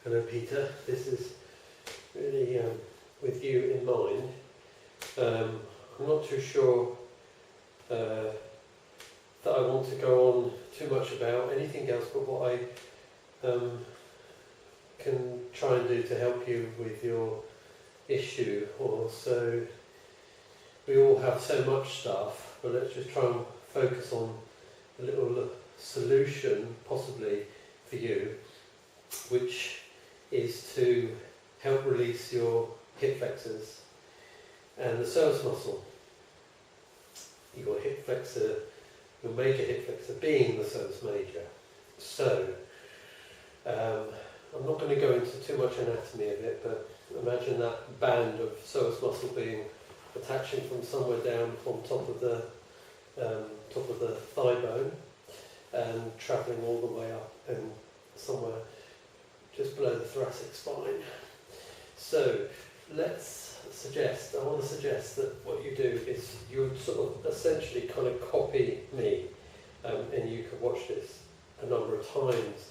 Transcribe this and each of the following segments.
Hello Peter, this is really with you in mind. I'm not too sure that I want to go on too much about anything else but what I can try and do to help you with your issue. Also, we all have so much stuff, but let's just try and focus on a little solution possibly for you, which is to help release your hip flexors and the psoas muscle. Your hip flexor, your major hip flexor being the psoas major. So, I'm not going to go into too much anatomy of it, but imagine that band of psoas muscle being attaching from somewhere down from top of the thigh bone and travelling all the way up and somewhere just below the thoracic spine. So I want to suggest that what you do is you would sort of essentially kind of copy me, and you could watch this a number of times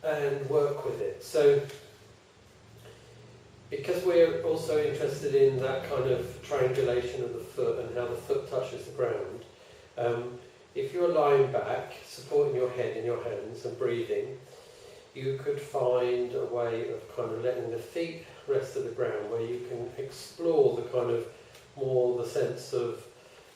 and work with it. So because we're also interested in that kind of triangulation of the foot and how the foot touches the ground, if you're lying back, supporting your head in your hands and breathing, you could find a way of kind of letting the feet rest to the ground, where you can explore the kind of more the sense of,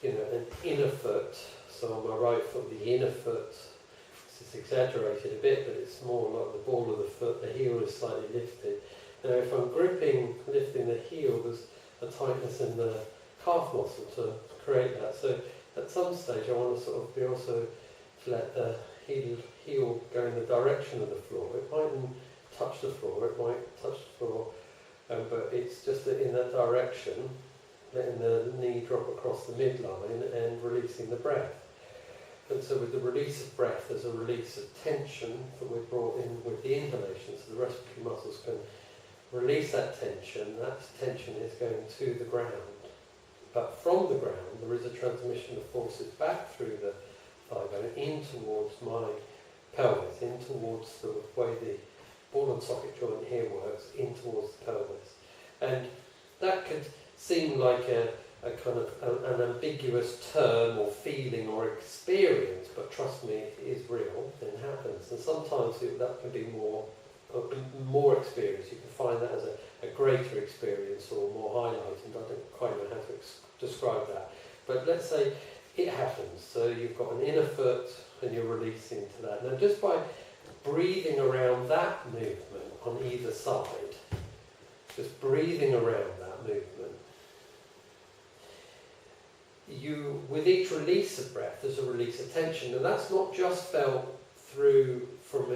an inner foot. So on my right foot, the inner foot, this is exaggerated a bit, but it's more like the ball of the foot, the heel is slightly lifted. Now if I'm lifting the heel, there's a tightness in the calf muscle to create that. So at some stage I want to sort of be also to let the heel go in the direction of the floor. It mightn't touch the floor, it might touch the floor, but it's just in that direction, letting the knee drop across the midline and releasing the breath. And so with the release of breath, there's a release of tension that we're brought in with the inhalation, so the respiratory muscles can release that tension. That tension is going to the ground. But from the ground, there is a transmission of forces back through the thigh bone in towards my pelvis, in towards the way the ball and socket joint here works, in towards the pelvis. And that could seem like a kind of an ambiguous term or feeling or experience, but trust me, it is real and happens. And sometimes that can be more experience. You can find that as a greater experience or more highlighted. I don't quite know how to describe that. But let's say it happens. So you've got an inner foot and you're releasing to that. Now just by breathing around that movement on either side, just breathing around that movement, with each release of breath, there's a release of tension. And that's not just felt through from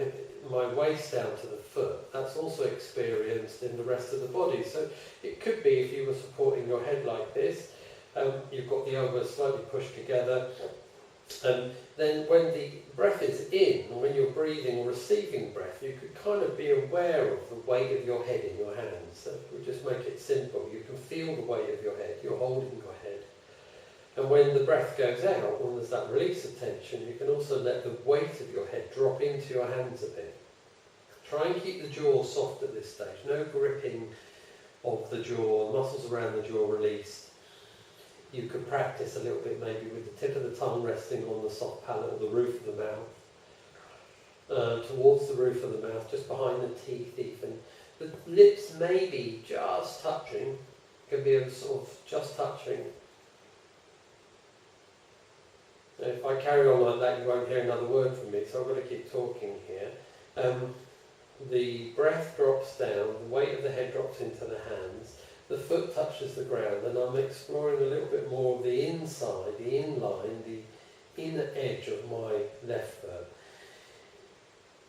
my waist down to the foot, that's also experienced in the rest of the body. So it could be if you were supporting your head like this, you've got the elbows slightly pushed together, then when the breath is in, when you're breathing or receiving breath, you could kind of be aware of the weight of your head in your hands. So we just make it simple. You can feel the weight of your head, you're holding your head. And when the breath goes out, when there's that release of tension, you can also let the weight of your head drop into your hands a bit. Try and keep the jaw soft at this stage, no gripping of the jaw, muscles around the jaw released. You could practice a little bit maybe with the tip of the tongue resting on the soft palate or the roof of the mouth, towards the roof of the mouth, just behind the teeth even. The lips may be just touching, can be a sort of just touching. Now, if I carry on like that, you won't hear another word from me, so I've got to keep talking here. The breath drops down, the weight of the head drops into the hands, the foot touches the ground, and I'm exploring a little bit more of the inside, the inline, the inner edge of my left foot.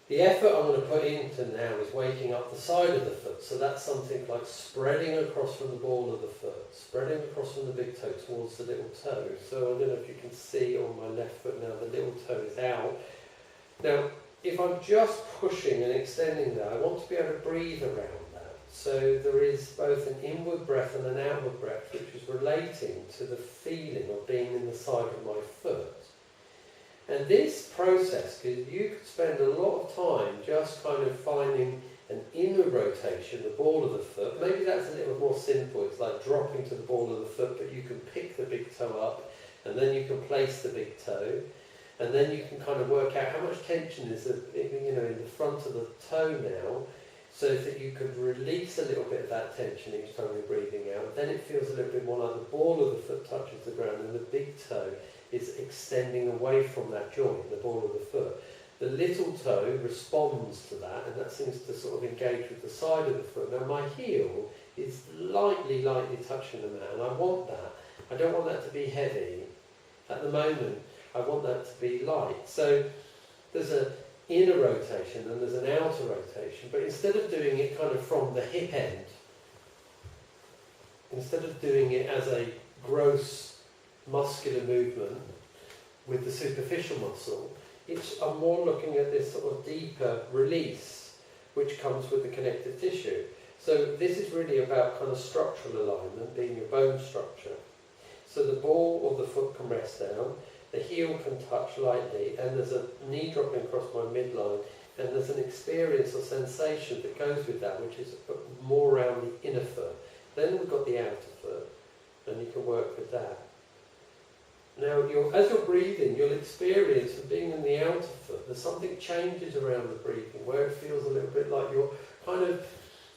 The effort I'm going to put into now is waking up the side of the foot, so that's something like spreading across from the ball of the foot, spreading across from the big toe towards the little toe. So I don't know if you can see on my left foot now, the little toe is out. Now, if I'm just pushing and extending that, I want to be able to breathe around that. So there is both an inward breath and an outward breath, which is relating to the feeling of being in the side of my foot. And this process, because you could spend a lot of time just kind of finding an rotation, the ball of the foot, maybe that's a little more simple. It's like dropping to the ball of the foot, but you can pick the big toe up, and then you can place the big toe, and then you can kind of work out how much tension is in the front of the toe now, so that you could release a little bit of that tension each time you're breathing out. Then it feels a little bit more like the ball of the foot touches the ground and the big toe is extending away from that joint, the ball of the foot. The little toe responds to that, and that seems to sort of engage with the side of the foot. Now my heel is lightly touching the mat, and I want that. I don't want that to be heavy. At the moment, I want that to be light. So there's an inner rotation and there's an outer rotation, but instead of doing it kind of from the hip end, instead of doing it as a gross muscular movement with the superficial muscle, I'm more looking at this sort of deeper release which comes with the connective tissue. So this is really about kind of structural alignment, being your bone structure. So the ball of the foot can rest down, the heel can touch lightly, and there's a knee dropping across my midline, and there's an experience or sensation that goes with that, which is more around the inner foot. Then we've got the outer foot, and you can work with that. Now, as you're breathing, you'll experience from being in the outer foot, there's something changes around the breathing, where it feels a little bit like you're kind of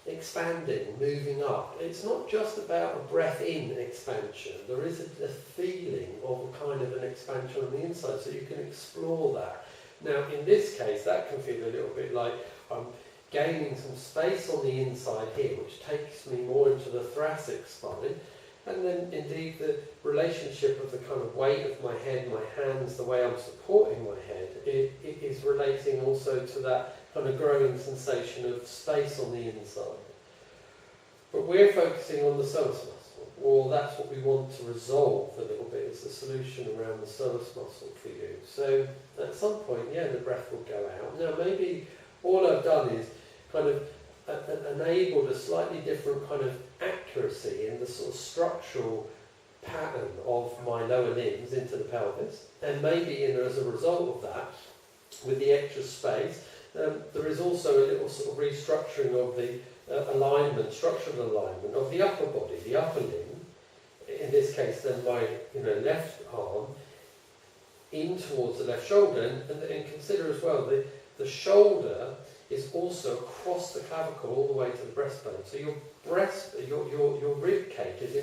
expanding, moving up. It's not just about a breath in expansion. There is a feeling of a kind of an expansion on the inside, so you can explore that. Now, in this case, that can feel a little bit like I'm gaining some space on the inside here, which takes me more into the thoracic spine. And then, indeed, the relationship of the kind of weight of my head, my hands, the way I'm supporting my head, it is relating also to that kind of growing sensation of space on the inside. But we're focusing on the psoas muscle, or that's what we want to resolve a little bit, is the solution around the psoas muscle for you. So at some point, the breath will go out. Now maybe all I've done is kind of enabled a slightly different kind of accuracy in the sort of structural pattern of my lower limbs into the pelvis, and maybe as a result of that, with the extra space, there is also a little sort of restructuring of the structural alignment of the upper body, the upper limb, in this case then my left arm, in towards the left shoulder, and consider as well the shoulder is also across the clavicle all the way to the breastbone. So your rib cage is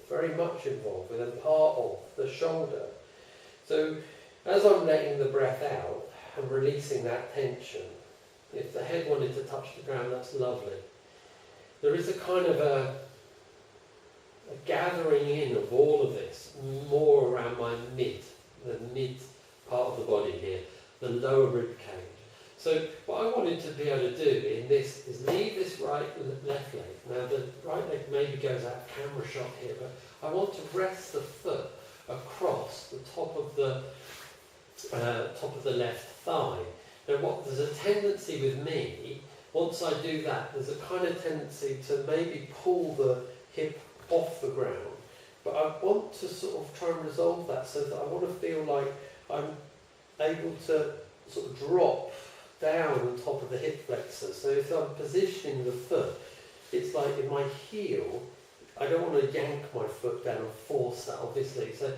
very much involved with, and part of the shoulder. So as I'm letting the breath out and releasing that tension, if the head wanted to touch the ground, that's lovely. There is a kind of a gathering in of all of this, more around the mid part of the body here, the lower rib cage. So what I wanted to be able to do in this is leave this left leg. Now the right leg maybe goes out of camera shot here, but I want to rest the foot across the top of the left thigh. Now there's a tendency with me, once I do that, there's a kind of tendency to maybe pull the hip off the ground. But I want to sort of try and resolve that, so that I want to feel like I'm able to sort of drop down on top of the hip flexor. So if I'm positioning the foot, it's like in my heel, I don't want to yank my foot down and force that, obviously. So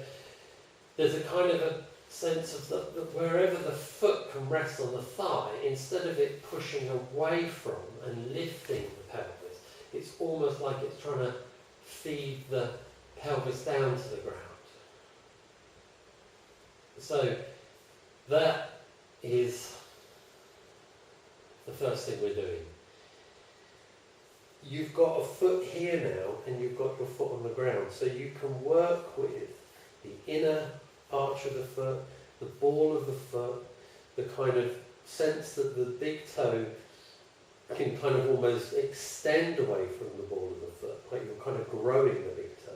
there's a kind of a sense of wherever the foot can rest on the thigh, instead of it pushing away from and lifting the pelvis, it's almost like it's trying to feed the pelvis down to the ground. So that is the first thing we're doing. You've got a foot here now, and you've got your foot on the ground, so you can work with the inner arch of the foot, the ball of the foot, the kind of sense that the big toe can kind of almost extend away from the ball of the foot, like you're kind of growing the big toe.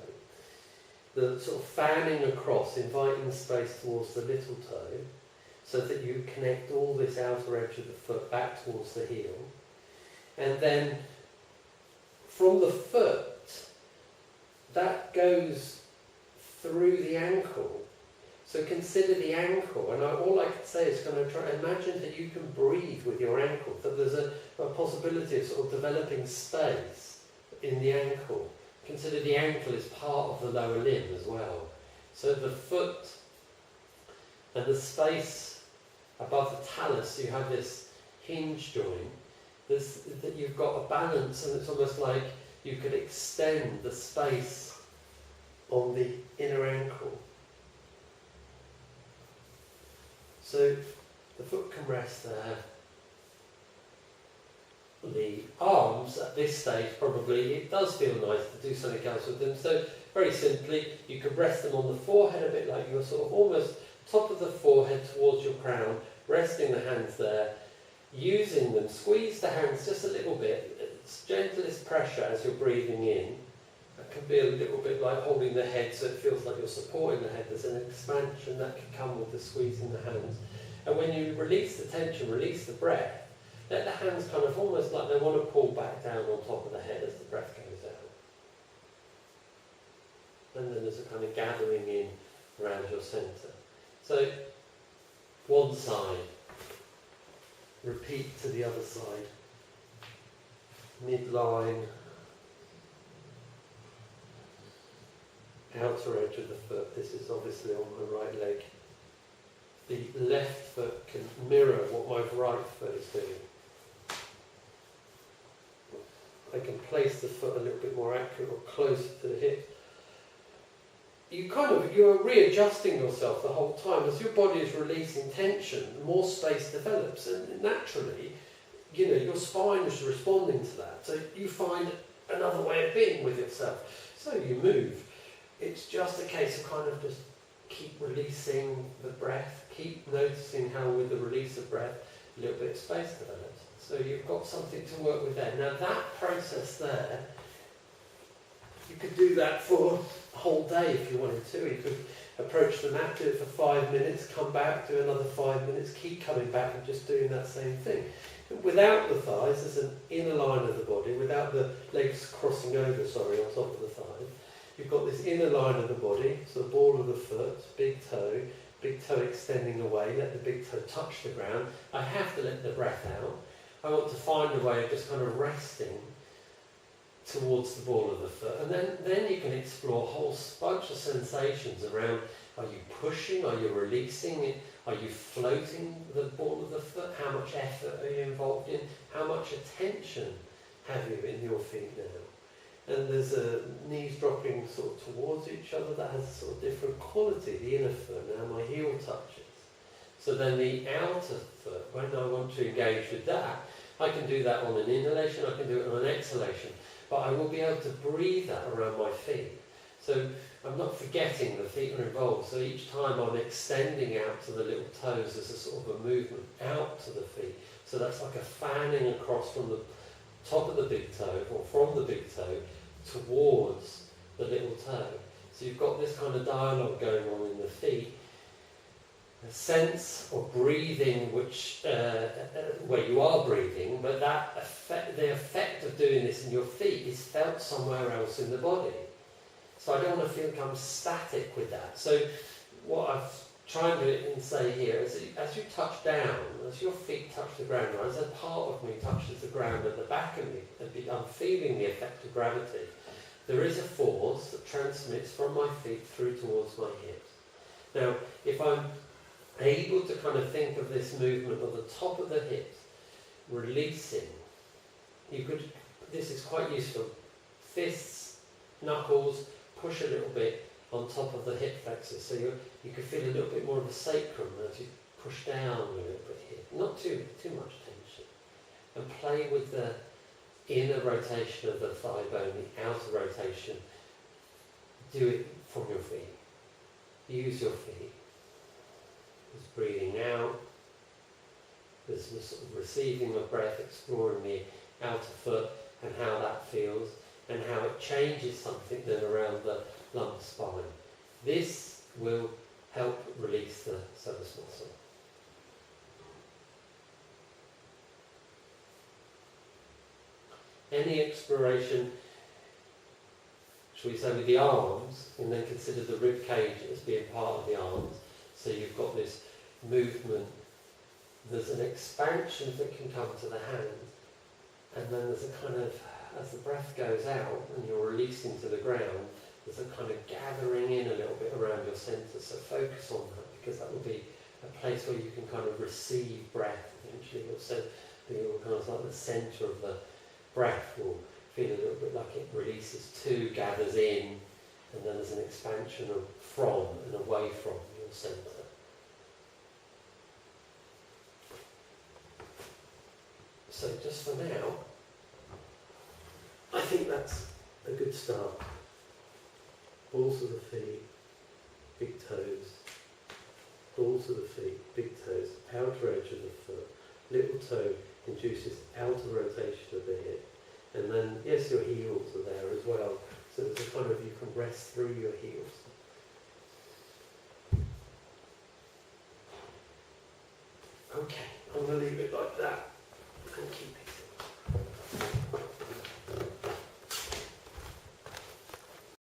The sort of fanning across, inviting space towards the little toe, so that you connect all this outer edge of the foot back towards the heel. And then from the foot, that goes through the ankle. So consider the ankle, and all I can say is kind of try imagine that you can breathe with your ankle, that there's a possibility of sort of developing space in the ankle. Consider the ankle is part of the lower limb as well. So the foot and the space above the talus, you have this hinge joint. That you've got a balance, and it's almost like you could extend the space on the inner ankle. So the foot can rest there. The arms at this stage, probably, it does feel nice to do something else with them. So very simply, you could rest them on the forehead a bit like you're sort of almost top of the forehead towards your crown, resting the hands there, using them, squeeze the hands just a little bit, it's gentlest pressure as you're breathing in. That can be a little bit like holding the head so it feels like you're supporting the head. There's an expansion that can come with the squeezing the hands. And when you release the tension, release the breath, let the hands kind of almost like they want to pull back down on top of the head as the breath goes out. And then there's a kind of gathering in around your centre. So, one side. Repeat to the other side. Midline. Outer edge of the foot. This is obviously on my right leg. The left foot can mirror what my right foot is doing. I can place the foot a little bit more accurate or closer to the hip. You're readjusting yourself the whole time. As your body is releasing tension, more space develops, and naturally, your spine is responding to that. So you find another way of being with yourself. So you move. It's just a case of kind of just keep releasing the breath, keep noticing how with the release of breath, a little bit of space develops. So you've got something to work with there. Now that process there, you could do that for a whole day if you wanted to. You could approach the mat, do it for 5 minutes, come back, do another 5 minutes, keep coming back and just doing that same thing. Without the thighs, there's an inner line of the body, without the legs crossing over, on top of the thighs. You've got this inner line of the body, so the ball of the foot, big toe extending away, let the big toe touch the ground. I have to let the breath out. I want to find a way of just kind of resting towards the ball of the foot. And then you can explore a whole bunch of sensations around, are you pushing, are you releasing it, are you floating the ball of the foot, how much effort are you involved in, how much attention have you in your feet now. And there's a knees dropping sort of towards each other that has a sort of different quality, the inner foot, now my heel touches. So then the outer foot, when I want to engage with that, I can do that on an inhalation, I can do it on an exhalation, but I will be able to breathe that around my feet. So I'm not forgetting the feet are involved, so each time I'm extending out to the little toes, there's a sort of a movement out to the feet. So that's like a fanning across from the top of the big toe, or from the big toe, towards the little toe. So you've got this kind of dialogue going on in the feet. A sense of breathing, which where you are breathing, but the effect of doing this in your feet is felt somewhere else in the body. So I don't want to feel I'm static with that. So what I've tried to say here is as you touch down, as your feet touch the ground, or as a part of me touches the ground at the back of me, I'm feeling the effect of gravity. There is a force that transmits from my feet through towards my hips. Now, if I'm able to kind of think of this movement of the top of the hips, releasing, this is quite useful, fists, knuckles, push a little bit on top of the hip flexors, so you can feel a little bit more of a sacrum as you push down a little bit here, not too much tension, and play with the inner rotation of the thigh bone, the outer rotation. Do it from your feet, use your feet. There's breathing out, there's the sort of receiving of breath, exploring the outer foot and how that feels and how it changes something then around the lumbar spine. This will help release the psoas muscle. Any exploration, shall we say, with the arms, and then consider the rib cage as being part of the arms. So you've got this movement, there's an expansion that can come to the hands, And then there's a kind of, as the breath goes out and you're releasing to the ground, there's a kind of gathering in a little bit around your centre. So focus on that, because that will be a place where you can kind of receive breath eventually. You'll kind of like the centre of the breath will feel a little bit like it releases to, gathers in, and then there's an expansion of from and away from your centre. So just for now, I think that's a good start. Balls of the feet, big toes, balls of the feet, big toes, outer edge of the foot, little toe induces outer rotation of the hip, and then yes, your heels are there as well, so there's a kind of, you can rest through your heels. Okay, I'm going to leave it like that.